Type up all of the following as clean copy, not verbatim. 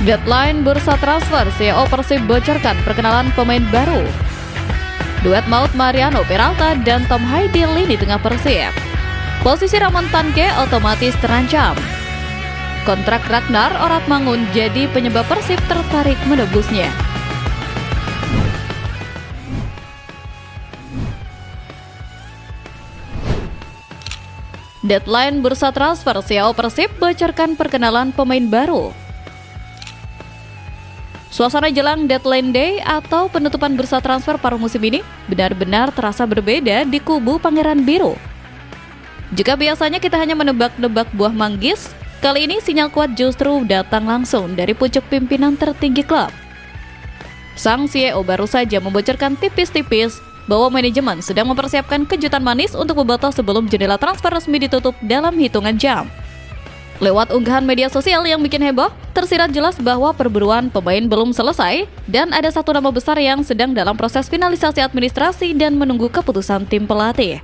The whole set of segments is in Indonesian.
Deadline bursa transfer, CEO Persib bocorkan perkenalan pemain baru. Duet maut Mariano Peralta dan Tom Hai di lini tengah Persib. Posisi Ramon Tanke otomatis terancam. Kontrak Ragnar Oratmangun jadi penyebab Persib tertarik menebusnya. Deadline bursa transfer, CEO Persib bocorkan perkenalan pemain baru. Suasana jelang deadline day atau penutupan bursa transfer paruh musim ini benar-benar terasa berbeda di kubu Pangeran Biru. Jika biasanya kita hanya menebak-nebak buah manggis, kali ini sinyal kuat justru datang langsung dari pucuk pimpinan tertinggi klub. Sang CEO baru saja membocorkan tipis-tipis bahwa manajemen sedang mempersiapkan kejutan manis untuk membatas sebelum jendela transfer resmi ditutup dalam hitungan jam. Lewat unggahan media sosial yang bikin heboh, tersirat jelas bahwa perburuan pemain belum selesai dan ada satu nama besar yang sedang dalam proses finalisasi administrasi dan menunggu keputusan tim pelatih.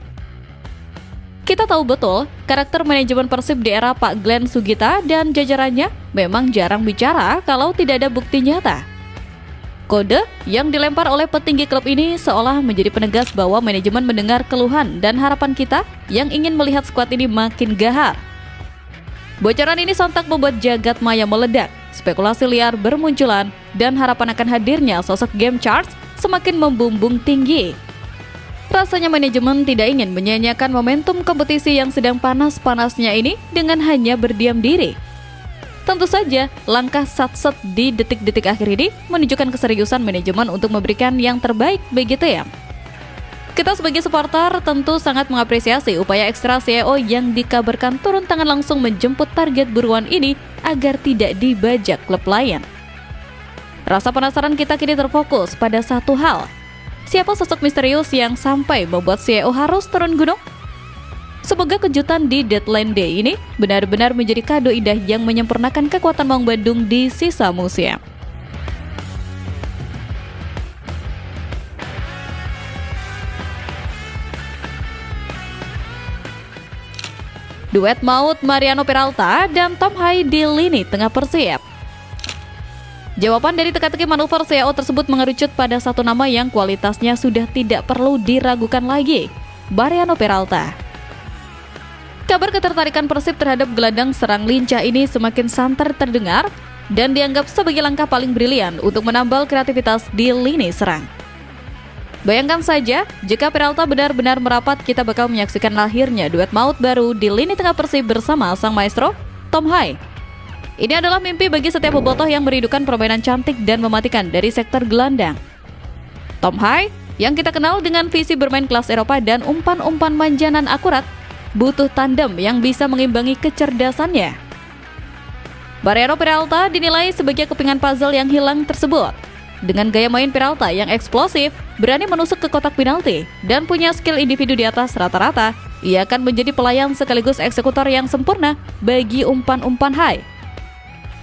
Kita tahu betul, karakter manajemen Persib di era Pak Glenn Sugita dan jajarannya memang jarang bicara kalau tidak ada bukti nyata. Kode yang dilempar oleh petinggi klub ini seolah menjadi penegas bahwa manajemen mendengar keluhan dan harapan kita yang ingin melihat skuad ini makin gahar. Bocoran ini sontak membuat jagat maya meledak, spekulasi liar bermunculan, dan harapan akan hadirnya sosok Game Charts semakin membumbung tinggi. Rasanya manajemen tidak ingin menyia-nyiakan momentum kompetisi yang sedang panas-panasnya ini dengan hanya berdiam diri. Tentu saja, langkah sat-set di detik-detik akhir ini menunjukkan keseriusan manajemen untuk memberikan yang terbaik bagi tim. Kita sebagai supporter tentu sangat mengapresiasi upaya ekstra CEO yang dikabarkan turun tangan langsung menjemput target buruan ini agar tidak dibajak klub lain. Rasa penasaran kita kini terfokus pada satu hal. Siapa sosok misterius yang sampai membuat CEO harus turun gunung? Semoga kejutan di deadline day ini benar-benar menjadi kado indah yang menyempurnakan kekuatan Maung Bandung di sisa musim. Duet maut Mariano Peralta dan Tom Hai di lini tengah Persib. Jawaban dari teka-teki manuver CEO tersebut mengerucut pada satu nama yang kualitasnya sudah tidak perlu diragukan lagi, Mariano Peralta. Kabar ketertarikan Persib terhadap gelandang serang lincah ini semakin santer terdengar dan dianggap sebagai langkah paling brilian untuk menambal kreativitas di lini serang. Bayangkan saja, jika Peralta benar-benar merapat, kita bakal menyaksikan lahirnya duet maut baru di lini tengah Persib bersama sang maestro, Tom Hai. Ini adalah mimpi bagi setiap bobotoh yang merindukan permainan cantik dan mematikan dari sektor gelandang. Tom Hai, yang kita kenal dengan visi bermain kelas Eropa dan umpan-umpan manjanan akurat, butuh tandem yang bisa mengimbangi kecerdasannya. Mariano Peralta dinilai sebagai kepingan puzzle yang hilang tersebut. Dengan gaya main Peralta yang eksplosif, berani menusuk ke kotak penalti, dan punya skill individu di atas rata-rata, ia akan menjadi pelayan sekaligus eksekutor yang sempurna bagi umpan-umpan Hai.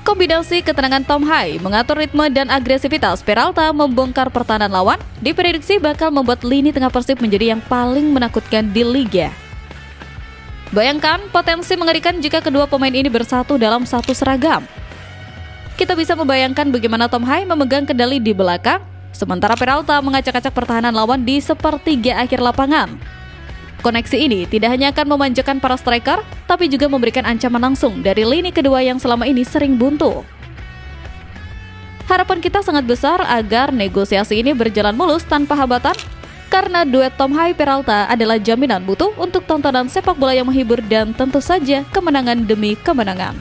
Kombinasi ketenangan Tom Hai mengatur ritme dan agresivitas Peralta membongkar pertahanan lawan, diprediksi bakal membuat lini tengah Persib menjadi yang paling menakutkan di liga. Bayangkan potensi mengerikan jika kedua pemain ini bersatu dalam satu seragam. Kita bisa membayangkan bagaimana Tom Hai memegang kendali di belakang, sementara Peralta mengacak-acak pertahanan lawan di sepertiga akhir lapangan. Koneksi ini tidak hanya akan memanjakan para striker, tapi juga memberikan ancaman langsung dari lini kedua yang selama ini sering buntu. Harapan kita sangat besar agar negosiasi ini berjalan mulus tanpa hambatan, karena duet Tom Hai Peralta adalah jaminan mutu untuk tontonan sepak bola yang menghibur dan tentu saja kemenangan demi kemenangan.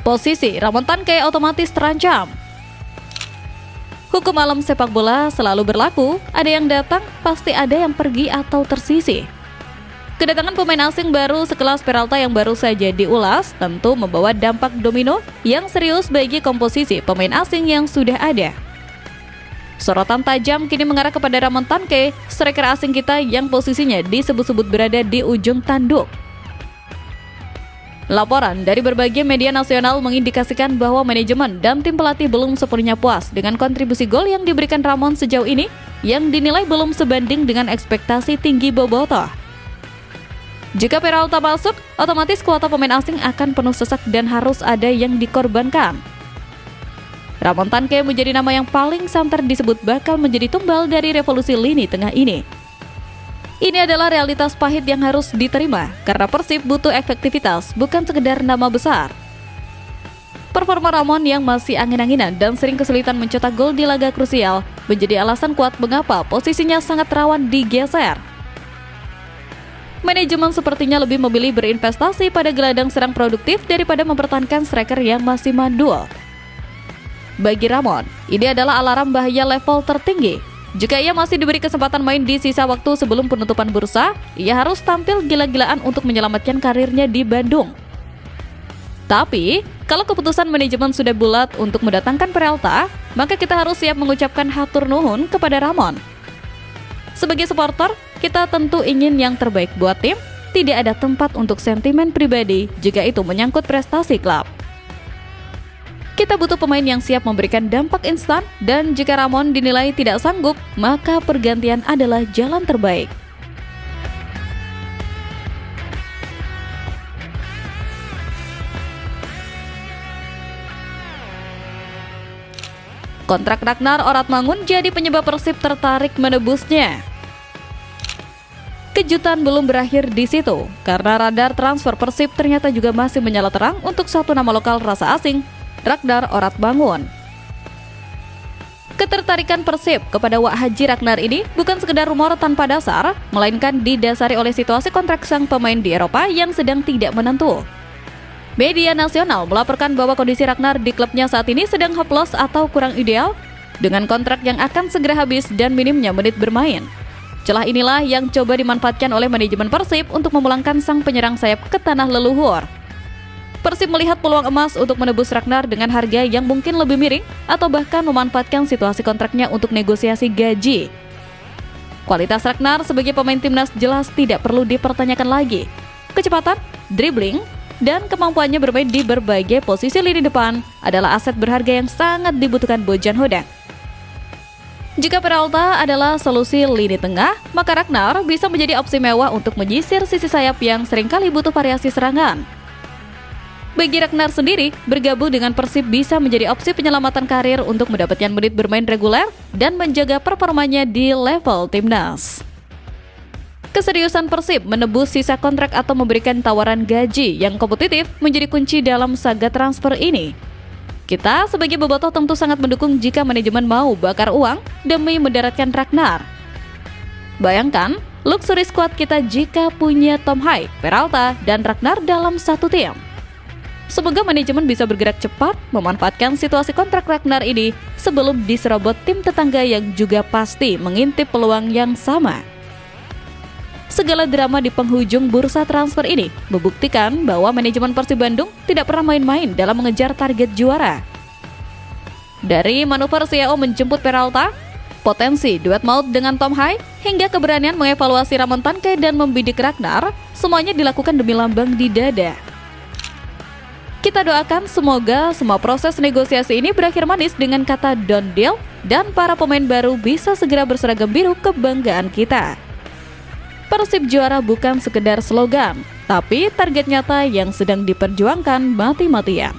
Posisi Ramon Tanke otomatis terancam. Hukum alam sepak bola selalu berlaku, ada yang datang, pasti ada yang pergi atau tersisih. Kedatangan pemain asing baru sekelas Peralta yang baru saja diulas tentu membawa dampak domino yang serius bagi komposisi pemain asing yang sudah ada. Sorotan tajam kini mengarah kepada Ramon Tanke, striker asing kita yang posisinya disebut-sebut berada di ujung tanduk. Laporan dari berbagai media nasional mengindikasikan bahwa manajemen dan tim pelatih belum sepenuhnya puas dengan kontribusi gol yang diberikan Ramon sejauh ini, yang dinilai belum sebanding dengan ekspektasi tinggi bobotoh. Jika Peralta masuk, otomatis kuota pemain asing akan penuh sesak dan harus ada yang dikorbankan. Ramon Tanque menjadi nama yang paling santer disebut bakal menjadi tumbal dari revolusi lini tengah ini. Ini adalah realitas pahit yang harus diterima, karena Persib butuh efektivitas, bukan sekedar nama besar. Performa Ramon yang masih angin-anginan dan sering kesulitan mencetak gol di laga krusial menjadi alasan kuat mengapa posisinya sangat rawan digeser. Manajemen sepertinya lebih memilih berinvestasi pada gelandang serang produktif daripada mempertahankan striker yang masih mandul. Bagi Ramon, ini adalah alarm bahaya level tertinggi. Jika ia masih diberi kesempatan main di sisa waktu sebelum penutupan bursa, ia harus tampil gila-gilaan untuk menyelamatkan karirnya di Bandung. Tapi, kalau keputusan manajemen sudah bulat untuk mendatangkan Peralta, maka kita harus siap mengucapkan hatur nuhun kepada Ramon. Sebagai supporter, kita tentu ingin yang terbaik buat tim, tidak ada tempat untuk sentimen pribadi jika itu menyangkut prestasi klub. Kita butuh pemain yang siap memberikan dampak instan, dan jika Ramon dinilai tidak sanggup, maka pergantian adalah jalan terbaik. Kontrak Ragnar Oratmangun jadi penyebab Persib tertarik menebusnya. Kejutan belum berakhir di situ, karena radar transfer Persib ternyata juga masih menyala terang untuk satu nama lokal rasa asing, Ragnar Oratmangun. Ketertarikan Persib kepada Wak Haji Ragnar ini bukan sekedar rumor tanpa dasar, melainkan didasari oleh situasi kontrak sang pemain di Eropa yang sedang tidak menentu. Media nasional melaporkan bahwa kondisi Ragnar di klubnya saat ini sedang hopeless atau kurang ideal, dengan kontrak yang akan segera habis dan minimnya menit bermain. Celah inilah yang coba dimanfaatkan oleh manajemen Persib untuk memulangkan sang penyerang sayap ke tanah leluhur. Persib melihat peluang emas untuk menebus Ragnar dengan harga yang mungkin lebih miring atau bahkan memanfaatkan situasi kontraknya untuk negosiasi gaji. Kualitas Ragnar sebagai pemain timnas jelas tidak perlu dipertanyakan lagi. Kecepatan, dribbling, dan kemampuannya bermain di berbagai posisi lini depan adalah aset berharga yang sangat dibutuhkan Bojan Hodak. Jika Peralta adalah solusi lini tengah, maka Ragnar bisa menjadi opsi mewah untuk menyisir sisi sayap yang seringkali butuh variasi serangan. Bagi Ragnar sendiri, bergabung dengan Persib bisa menjadi opsi penyelamatan karir untuk mendapatkan menit bermain reguler dan menjaga performanya di level timnas. Keseriusan Persib menebus sisa kontrak atau memberikan tawaran gaji yang kompetitif menjadi kunci dalam saga transfer ini. Kita sebagai bobotoh tentu sangat mendukung jika manajemen mau bakar uang demi mendaratkan Ragnar. Bayangkan, luxury squad kita jika punya Tom Hai, Peralta, dan Ragnar dalam satu tim. Semoga manajemen bisa bergerak cepat memanfaatkan situasi kontrak Ragnar ini sebelum diserobot tim tetangga yang juga pasti mengintip peluang yang sama. Segala drama di penghujung bursa transfer ini membuktikan bahwa manajemen Persib Bandung tidak pernah main-main dalam mengejar target juara. Dari manuver CEO menjemput Peralta, potensi duet maut dengan Tom Hai, hingga keberanian mengevaluasi Ramon Tanque dan membidik Ragnar, semuanya dilakukan demi lambang di dada. Kita doakan semoga semua proses negosiasi ini berakhir manis dengan kata "done deal" dan para pemain baru bisa segera berseragam biru kebanggaan kita. Persib juara bukan sekedar slogan, tapi target nyata yang sedang diperjuangkan mati-matian.